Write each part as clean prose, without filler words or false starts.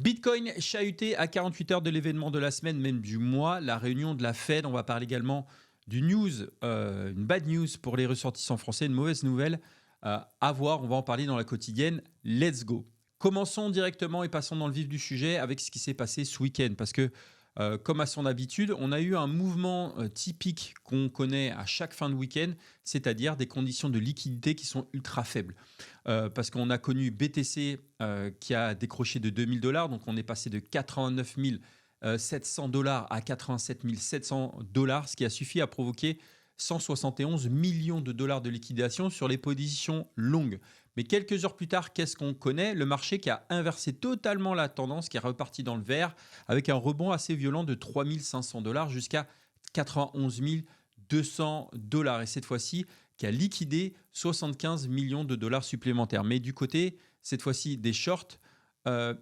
Bitcoin chahuté à 48 heures de l'événement de la semaine, même du mois, la réunion de la Fed. On va parler également du news, une bad news pour les ressortissants français, une mauvaise nouvelle à voir. On va en parler dans la quotidienne. Let's go. Commençons directement et passons dans le vif du sujet avec ce qui s'est passé ce week-end. Parce que, comme à son habitude, on a eu un mouvement typique qu'on connaît à chaque fin de week-end, c'est-à-dire des conditions de liquidité qui sont ultra faibles. Parce qu'on a connu BTC qui a décroché de 2000 dollars, donc on est passé de 89 700 dollars à 87 700 dollars, ce qui a suffi à provoquer 171 millions de dollars de liquidation sur les positions longues. Mais quelques heures plus tard, qu'est-ce qu'on connaît? Le marché qui a inversé totalement la tendance, qui est reparti dans le vert, avec un rebond assez violent de 3 500 dollars jusqu'à 91 200 dollars. Et cette fois-ci, qui a liquidé 75 millions de dollars supplémentaires. Mais du côté, cette fois-ci, des shorts,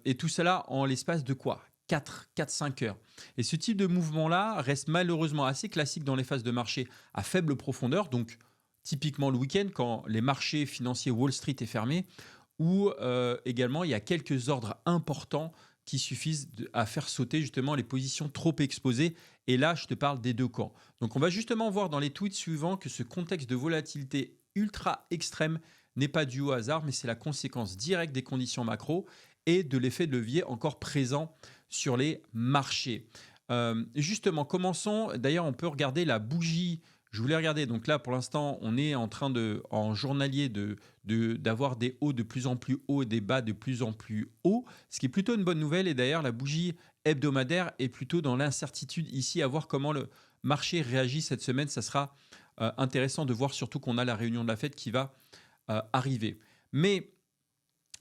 et tout cela en l'espace de quoi? 4-5 heures. Et ce type de mouvement-là reste malheureusement assez classique dans les phases de marché à faible profondeur, donc typiquement le week-end quand les marchés financiers Wall Street est fermé, ou également il y a quelques ordres importants qui suffisent à faire sauter justement les positions trop exposées. Et là, je te parle des deux camps. Donc on va justement voir dans les tweets suivants que ce contexte de volatilité ultra extrême n'est pas dû au hasard, mais c'est la conséquence directe des conditions macro et de l'effet de levier encore présent sur les marchés. Justement, commençons. D'ailleurs, on peut regarder la bougie. Je voulais regarder. Donc là, pour l'instant, on est en train en journalier, d'avoir des hauts de plus en plus hauts et des bas de plus en plus hauts, ce qui est plutôt une bonne nouvelle. Et d'ailleurs, la bougie hebdomadaire est plutôt dans l'incertitude ici, à voir comment le marché réagit cette semaine. Ça sera intéressant de voir, surtout qu'on a la réunion de la Fed qui va arriver. Mais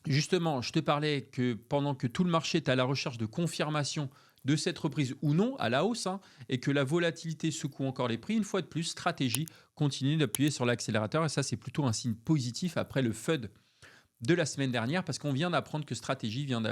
justement, je te parlais que pendant que tout le marché est à la recherche de confirmation de cette reprise ou non à la hausse, et que la volatilité secoue encore les prix, une fois de plus, stratégie continue d'appuyer sur l'accélérateur. Et ça, c'est plutôt un signe positif après le FUD de la semaine dernière, parce qu'on vient d'apprendre que stratégie vient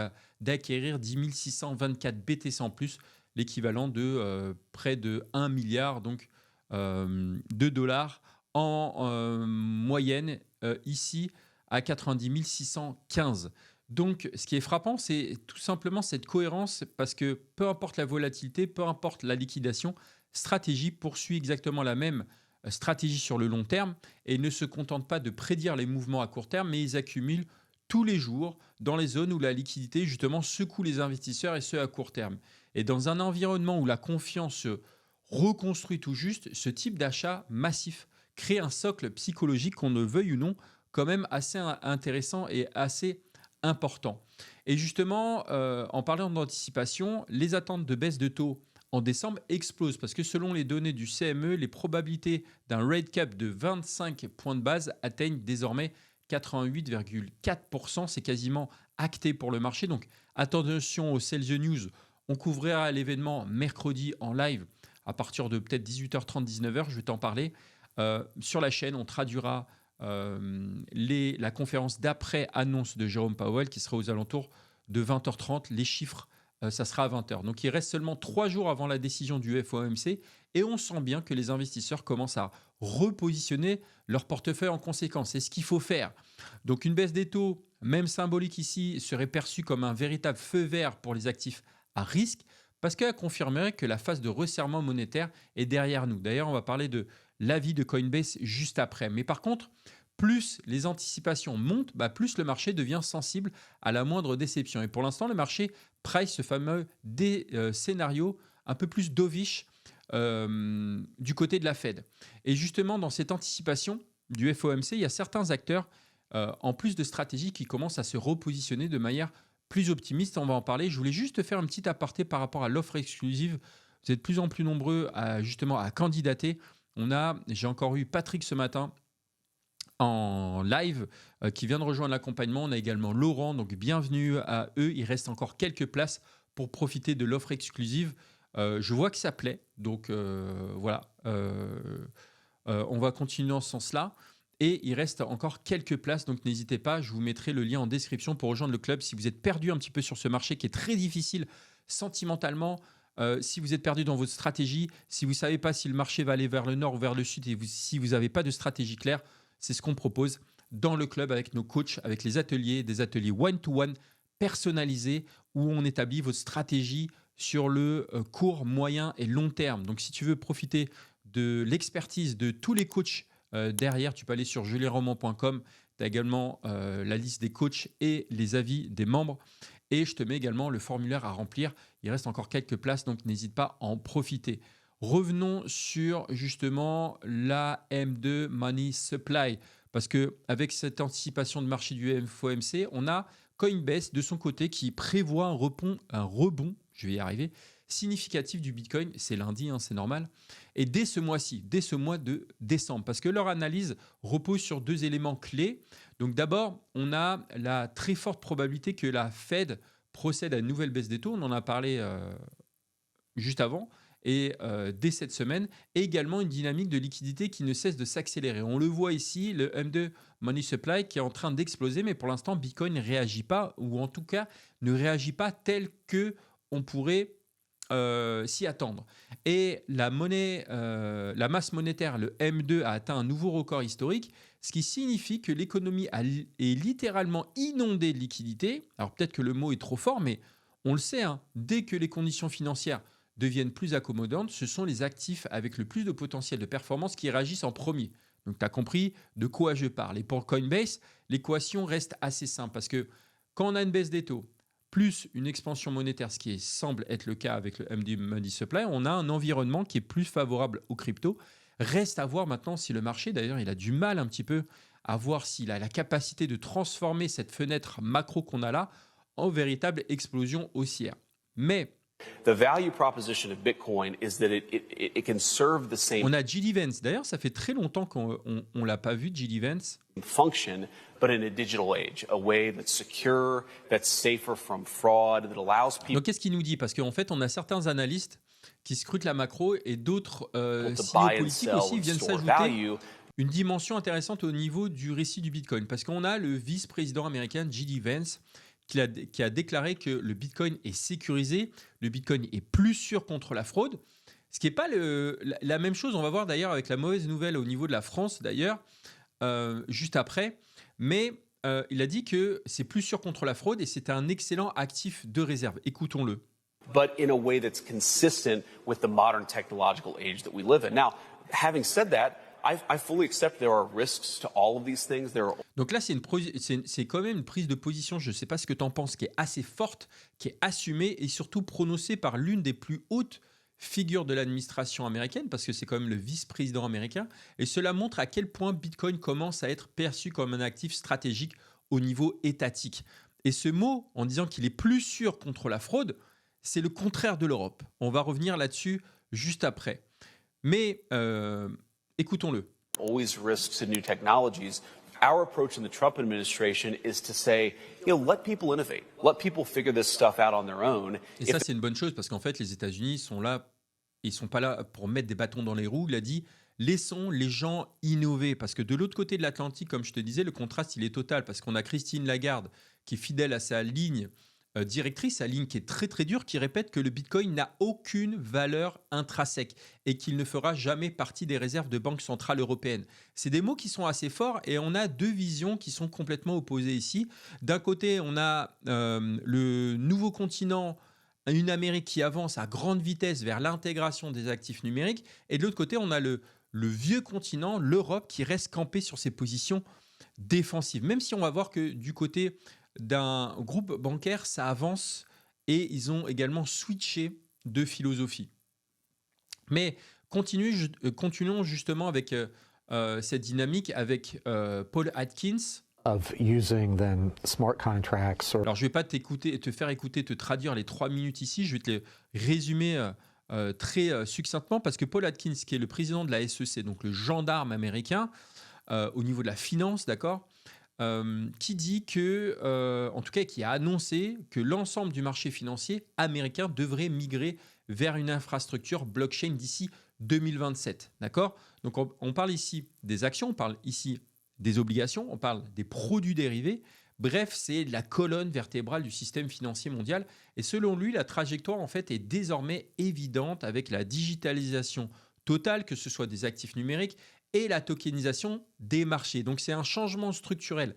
d'acquérir 10 624 BTC en plus, l'équivalent de près de 1 milliard donc, de dollars en moyenne ici à 90 615. Donc, ce qui est frappant, c'est tout simplement cette cohérence, parce que peu importe la volatilité, peu importe la liquidation, stratégie poursuit exactement la même stratégie sur le long terme et ne se contente pas de prédire les mouvements à court terme, mais ils accumulent tous les jours dans les zones où la liquidité justement secoue les investisseurs, et ce à court terme. Et dans un environnement où la confiance se reconstruit tout juste, ce type d'achat massif crée un socle psychologique, qu'on ne veuille ou non, quand même assez intéressant et assez important. Et justement, en parlant d'anticipation, les attentes de baisse de taux en décembre explosent, parce que selon les données du CME, les probabilités d'un rate cap de 25 points de base atteignent désormais 88,4%. C'est quasiment acté pour le marché. Donc attention au Sell the News. On couvrira l'événement mercredi en live à partir de peut-être 18h30, 19h. Je vais t'en parler. Sur la chaîne, on traduira la conférence d'après-annonce de Jérôme Powell qui sera aux alentours de 20h30. Les chiffres, ça sera à 20h. Donc il reste seulement 3 jours avant la décision du FOMC, et on sent bien que les investisseurs commencent à repositionner leur portefeuille en conséquence. C'est ce qu'il faut faire. Donc une baisse des taux, même symbolique ici, serait perçue comme un véritable feu vert pour les actifs à risque, parce qu'elle confirmerait que la phase de resserrement monétaire est derrière nous. D'ailleurs, on va parler de l'avis de Coinbase juste après. Mais par contre, plus les anticipations montent, plus le marché devient sensible à la moindre déception. Et pour l'instant, le marché price ce fameux scénario un peu plus dovish du côté de la Fed. Et justement, dans cette anticipation du FOMC, il y a certains acteurs, en plus de stratégie, qui commencent à se repositionner de manière plus optimiste. On va en parler. Je voulais juste faire un petit aparté par rapport à l'offre exclusive. Vous êtes de plus en plus nombreux justement à candidater. J'ai encore eu Patrick ce matin en live qui vient de rejoindre l'accompagnement. On a également Laurent, donc bienvenue à eux. Il reste encore quelques places pour profiter de l'offre exclusive. Je vois que ça plaît, donc voilà. On va continuer dans ce sens-là. Et il reste encore quelques places, donc n'hésitez pas. Je vous mettrai le lien en description pour rejoindre le club si vous êtes perdu un petit peu sur ce marché qui est très difficile sentimentalement. Si vous êtes perdu dans votre stratégie, si vous ne savez pas si le marché va aller vers le nord ou vers le sud, et si vous n'avez pas de stratégie claire, c'est ce qu'on propose dans le club avec nos coachs, avec les ateliers, des ateliers one-to-one personnalisés où on établit votre stratégie sur le court, moyen et long terme. Donc, si tu veux profiter de l'expertise de tous les coachs derrière, tu peux aller sur julienroman.com. Tu as également la liste des coachs et les avis des membres. Et je te mets également le formulaire à remplir. Il reste encore quelques places, donc n'hésite pas à en profiter. Revenons sur justement la M2 Money Supply. Parce qu'avec cette anticipation de marché du FOMC, on a Coinbase de son côté qui prévoit un rebond, je vais y arriver, significatif du Bitcoin. C'est lundi, c'est normal. Et dès ce mois-ci, dès ce mois de décembre, parce que leur analyse repose sur 2 éléments clés. Donc d'abord, on a la très forte probabilité que la Fed procède à une nouvelle baisse des taux. On en a parlé juste avant. Et dès cette semaine, et également une dynamique de liquidité qui ne cesse de s'accélérer. On le voit ici, le M2 Money Supply qui est en train d'exploser, mais pour l'instant, Bitcoin ne réagit pas, ou en tout cas ne réagit pas tel qu'on pourrait s'y attendre. Et la masse monétaire, le M2, a atteint un nouveau record historique, ce qui signifie que l'économie est littéralement inondée de liquidités. Alors peut-être que le mot est trop fort, mais on le sait, dès que les conditions financières deviennent plus accommodantes, ce sont les actifs avec le plus de potentiel de performance qui réagissent en premier. Donc tu as compris de quoi je parle. Et pour Coinbase, l'équation reste assez simple parce que quand on a une baisse des taux, plus une expansion monétaire, ce qui semble être le cas avec le MD Money Supply, on a un environnement qui est plus favorable aux cryptos. Reste à voir maintenant si le marché, d'ailleurs, il a du mal un petit peu à voir s'il a la capacité de transformer cette fenêtre macro qu'on a là en véritable explosion haussière. Mais the value proposition of Bitcoin is that it can serve the same on a GD Vance. D'ailleurs, ça fait très longtemps qu'on ne l'a pas vu, GD Vance. function, but in a digital age, a way that's secure, that's safer from fraud, that allows people Donc, qu'est-ce qu'il nous dit? Parce qu'en fait, on a certains analystes qui scrutent la macro et d'autres to signaux buy and politiques sell aussi and viennent store s'ajouter. value. Une dimension intéressante au niveau du récit du Bitcoin. Parce qu'on a le vice-président américain GD Vance qui a déclaré que le Bitcoin est sécurisé, le Bitcoin est plus sûr contre la fraude. Ce qui n'est pas la même chose, on va voir d'ailleurs avec la mauvaise nouvelle au niveau de la France d'ailleurs, juste après. Mais il a dit que c'est plus sûr contre la fraude et c'est un excellent actif de réserve. Écoutons-le. But in a way that's consistent with the modern technological age that we live in. Now, having said that, I fully accept there are risks to all of these things. Donc là, c'est quand même une prise de position, je ne sais pas ce que tu en penses, qui est assez forte, qui est assumée et surtout prononcée par l'une des plus hautes figures de l'administration américaine, parce que c'est quand même le vice-président américain. Et cela montre à quel point Bitcoin commence à être perçu comme un actif stratégique au niveau étatique. Et ce mot, en disant qu'il est plus sûr contre la fraude, c'est le contraire de l'Europe. On va revenir là-dessus juste après. Mais écoutons-le. Always risks in new technologies. Our approach in the Trump administration is to say, let people innovate, let people figure this stuff out on their own. Et ça, c'est une bonne chose parce qu'en fait, les États-Unis sont là, ils sont pas là pour mettre des bâtons dans les roues. Il a dit, laissons les gens innover parce que de l'autre côté de l'Atlantique, comme je te disais, le contraste il est total parce qu'on a Christine Lagarde qui est fidèle à sa ligne directrice, sa ligne qui est très très dure, qui répète que le Bitcoin n'a aucune valeur intrinsèque et qu'il ne fera jamais partie des réserves de Banque centrale européenne. C'est des mots qui sont assez forts et on a deux visions qui sont complètement opposées ici. D'un côté, on a le nouveau continent, une Amérique qui avance à grande vitesse vers l'intégration des actifs numériques et de l'autre côté, on a le vieux continent, l'Europe, qui reste campé sur ses positions défensives. Même si on va voir que du côté d'un groupe bancaire, ça avance et ils ont également switché de philosophie. Mais continuons justement avec cette dynamique avec Paul Atkins. Of using then smart contracts or... Alors, je ne vais pas te faire écouter, te traduire les 3 minutes ici, je vais te les résumer très succinctement parce que Paul Atkins, qui est le président de la SEC, donc le gendarme américain, au niveau de la finance, d'accord, qui dit que, en tout cas, qui a annoncé que l'ensemble du marché financier américain devrait migrer vers une infrastructure blockchain d'ici 2027. D'accord ? Donc, on parle ici des actions, on parle ici des obligations, on parle des produits dérivés. Bref, c'est la colonne vertébrale du système financier mondial. Et selon lui, la trajectoire, en fait, est désormais évidente avec la digitalisation totale, que ce soit des actifs numériques, et la tokenisation des marchés. Donc, c'est un changement structurel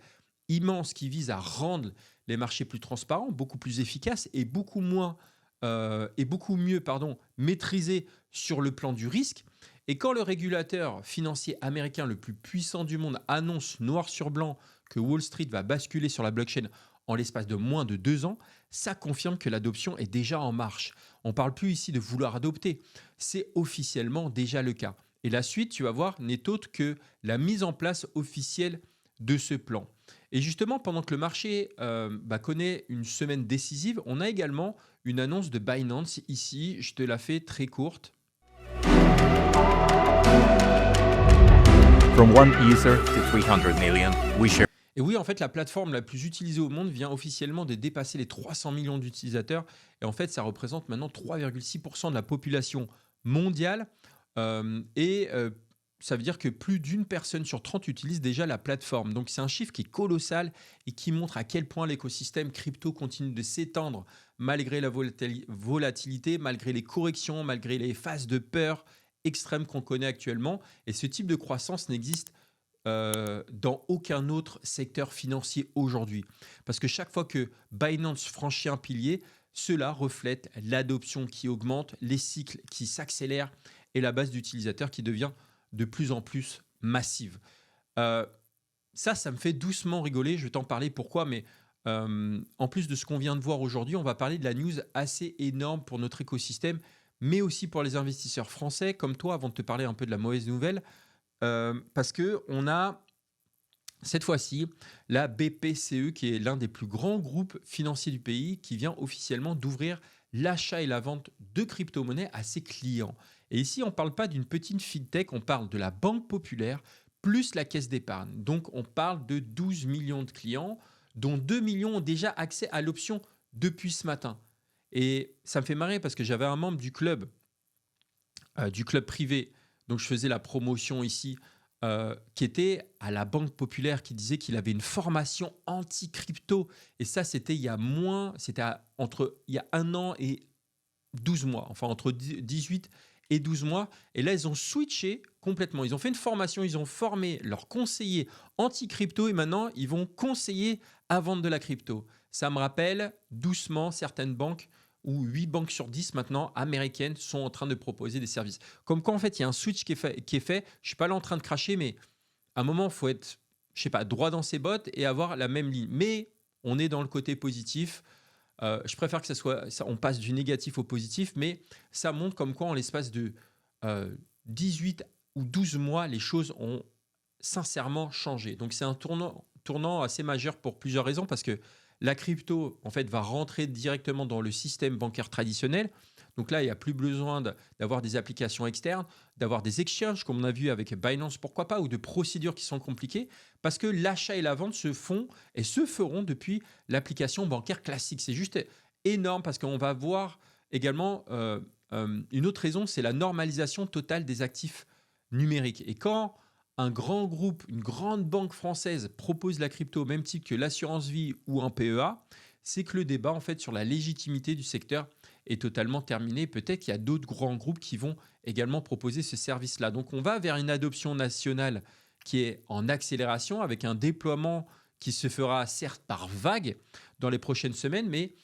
immense qui vise à rendre les marchés plus transparents, beaucoup plus efficaces et beaucoup mieux maîtrisés sur le plan du risque. Et quand le régulateur financier américain le plus puissant du monde annonce noir sur blanc que Wall Street va basculer sur la blockchain en l'espace de moins de 2 ans, ça confirme que l'adoption est déjà en marche. On ne parle plus ici de vouloir adopter, c'est officiellement déjà le cas. Et la suite, tu vas voir, n'est autre que la mise en place officielle de ce plan. Et justement, pendant que le marché connaît une semaine décisive, on a également une annonce de Binance ici. Je te la fais très courte. From 1 Ether to 300 million, we share. Et oui, en fait, la plateforme la plus utilisée au monde vient officiellement de dépasser les 300 millions d'utilisateurs. Et en fait, ça représente maintenant 3,6% de la population mondiale. Ça veut dire que plus d'une personne sur 30 utilise déjà la plateforme. Donc, c'est un chiffre qui est colossal et qui montre à quel point l'écosystème crypto continue de s'étendre malgré la volatilité, malgré les corrections, malgré les phases de peur extrêmes qu'on connaît actuellement. Et ce type de croissance n'existe dans aucun autre secteur financier aujourd'hui. Parce que chaque fois que Binance franchit un pilier, cela reflète l'adoption qui augmente, les cycles qui s'accélèrent et la base d'utilisateurs qui devient de plus en plus massive. Ça me fait doucement rigoler. Je vais t'en parler pourquoi, mais en plus de ce qu'on vient de voir aujourd'hui, on va parler de la news assez énorme pour notre écosystème, mais aussi pour les investisseurs français comme toi, avant de te parler un peu de la mauvaise nouvelle. Parce qu'on a cette fois-ci la BPCE, qui est l'un des plus grands groupes financiers du pays, qui vient officiellement d'ouvrir l'achat et la vente de crypto-monnaies à ses clients. Et ici, on ne parle pas d'une petite fintech, on parle de la Banque Populaire plus la Caisse d'épargne. Donc, on parle de 12 millions de clients, dont 2 millions ont déjà accès à l'option depuis ce matin. Et ça me fait marrer parce que j'avais un membre du club privé, donc je faisais la promotion ici, qui était à la Banque Populaire, qui disait qu'il avait une formation anti-crypto. Et ça, c'était il y a 1 an et 12 mois, enfin entre 18 et 12 mois. Et là, ils ont switché complètement. Ils ont fait une formation, ils ont formé leurs conseillers anti-crypto et maintenant, ils vont conseiller à vendre de la crypto. Ça me rappelle doucement certaines banques où 8 banques sur 10 maintenant américaines sont en train de proposer des services. Comme quoi, en fait, il y a un switch qui est fait. Je ne suis pas là en train de cracher, mais à un moment, il faut être, droit dans ses bottes et avoir la même ligne. Mais on est dans le côté positif. Je préfère que on passe du négatif au positif, mais ça montre comme quoi, en l'espace de 18 ou 12 mois, les choses ont sincèrement changé. Donc, c'est un tournant assez majeur pour plusieurs raisons, parce que la crypto, en fait, va rentrer directement dans le système bancaire traditionnel. Donc là, il n'y a plus besoin d'avoir des applications externes, d'avoir des exchanges, comme on a vu avec Binance, pourquoi pas, ou de procédures qui sont compliquées, parce que l'achat et la vente se font et se feront depuis l'application bancaire classique. C'est juste énorme, parce qu'on va voir également une autre raison, c'est la normalisation totale des actifs numériques. Et quand un grand groupe, une grande banque française propose la crypto au même titre que l'assurance vie ou un PEA, c'est que le débat, en fait, sur la légitimité du secteur est totalement terminé. Peut-être qu'il y a d'autres grands groupes qui vont également proposer ce service-là. Donc, on va vers une adoption nationale qui est en accélération, avec un déploiement qui se fera certes par vague dans les prochaines semaines, mais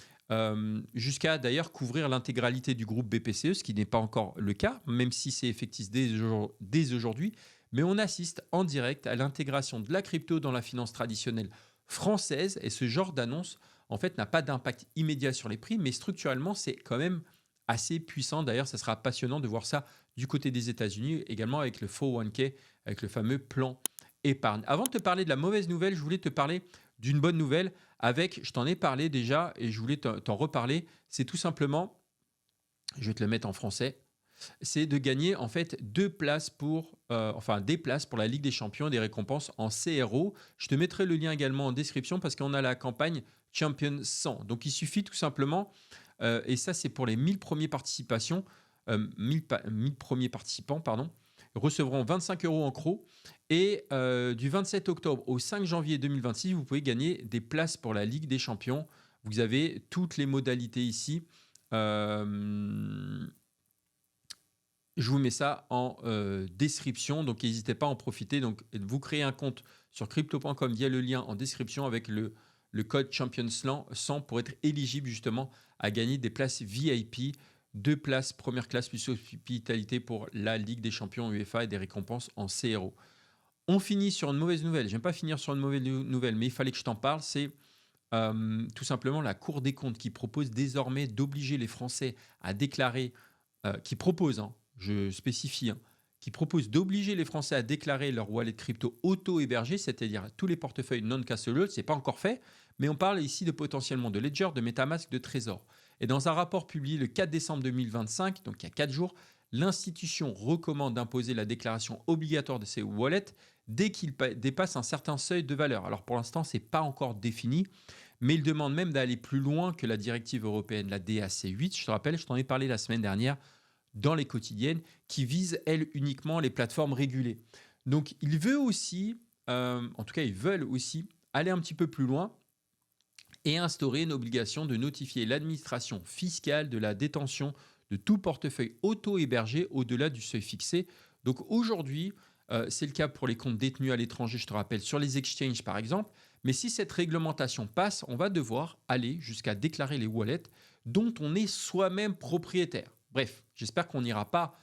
jusqu'à d'ailleurs couvrir l'intégralité du groupe BPCE, ce qui n'est pas encore le cas, même si c'est effectif dès aujourd'hui. Mais on assiste en direct à l'intégration de la crypto dans la finance traditionnelle française, et ce genre d'annonce, en fait, n'a pas d'impact immédiat sur les prix, mais structurellement, c'est quand même assez puissant. D'ailleurs, ça sera passionnant de voir ça du côté des États-Unis, également avec le 401k, avec le fameux plan épargne. Avant de te parler de la mauvaise nouvelle, je voulais te parler d'une bonne nouvelle. Je t'en ai parlé déjà et je voulais t'en reparler. C'est tout simplement, je vais te le mettre en français, c'est de gagner en fait des places pour la Ligue des Champions, des récompenses en CRO. Je te mettrai le lien également en description, parce qu'on a la campagne Champion 100. Donc il suffit tout simplement, et ça c'est pour les 1000 premiers participants, recevront 25 € en CRO. Et du 27 octobre au 5 janvier 2026, vous pouvez gagner des places pour la Ligue des Champions. Vous avez toutes les modalités ici. Je vous mets ça en description, donc n'hésitez pas à en profiter. Donc, vous créez un compte sur crypto.com via le lien en description avec le le code Champions100 pour être éligible justement à gagner des places VIP, 2 places première classe plus hospitalité pour la Ligue des champions UEFA et des récompenses en CRO. On finit sur une mauvaise nouvelle. J'aime pas finir sur une mauvaise nouvelle, mais il fallait que je t'en parle. C'est tout simplement la Cour des comptes qui propose désormais d'obliger les Français à déclarer, qui propose, je spécifie, qui propose d'obliger les Français à déclarer leur wallet crypto auto-hébergé, c'est-à-dire tous les portefeuilles non-custodial. Ce n'est pas encore fait, mais on parle ici de potentiellement de Ledger, de MetaMask, de Trésor. Et dans un rapport publié le 4 décembre 2025, donc il y a 4 jours, l'institution recommande d'imposer la déclaration obligatoire de ces wallets dès qu'ils dépassent un certain seuil de valeur. Alors pour l'instant, ce n'est pas encore défini, mais il demande même d'aller plus loin que la directive européenne, la DAC8. Je te rappelle, je t'en ai parlé la semaine dernière dans les quotidiennes, qui vise, elles, uniquement les plateformes régulées. Donc il veut aussi, en tout cas ils veulent aussi aller un petit peu plus loin et instaurer une obligation de notifier l'administration fiscale de la détention de tout portefeuille auto-hébergé au-delà du seuil fixé. Donc aujourd'hui, c'est le cas pour les comptes détenus à l'étranger, je te rappelle, sur les exchanges par exemple. Mais si cette réglementation passe, on va devoir aller jusqu'à déclarer les wallets dont on est soi-même propriétaire. Bref, j'espère qu'on n'ira pas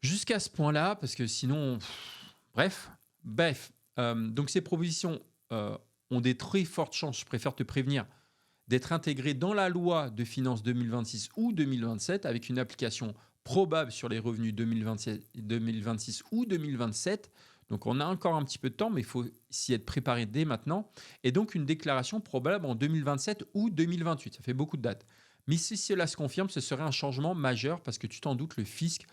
jusqu'à ce point-là, parce que sinon... Bref. Donc ces propositions ont des très fortes chances, je préfère te prévenir, d'être intégrées dans la loi de finances 2026 ou 2027, avec une application probable sur les revenus 2026 ou 2027. Donc on a encore un petit peu de temps, mais il faut s'y être préparé dès maintenant. Et donc une déclaration probable en 2027 ou 2028. Ça fait beaucoup de dates. Mais si cela se confirme, ce serait un changement majeur parce que tu t'en doutes, le fisc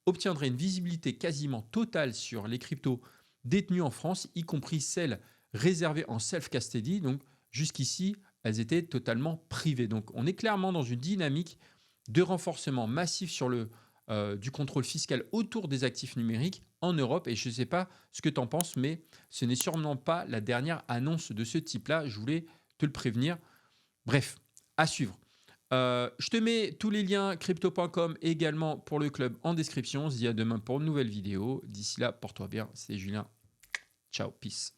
obtiendrait une visibilité quasiment totale sur les cryptos détenues en France, y compris celles réservées en self-custody. Donc jusqu'ici, elles étaient totalement privées. Donc on est clairement dans une dynamique de renforcement massif sur du contrôle fiscal autour des actifs numériques en Europe. Et je ne sais pas ce que tu en penses, mais ce n'est sûrement pas la dernière annonce de ce type-là. Je voulais te le prévenir. Bref, à suivre. Je te mets tous les liens crypto.com également pour le club en description. On se dit à demain pour une nouvelle vidéo. D'ici là, porte-toi bien. C'est Julien. Ciao, peace.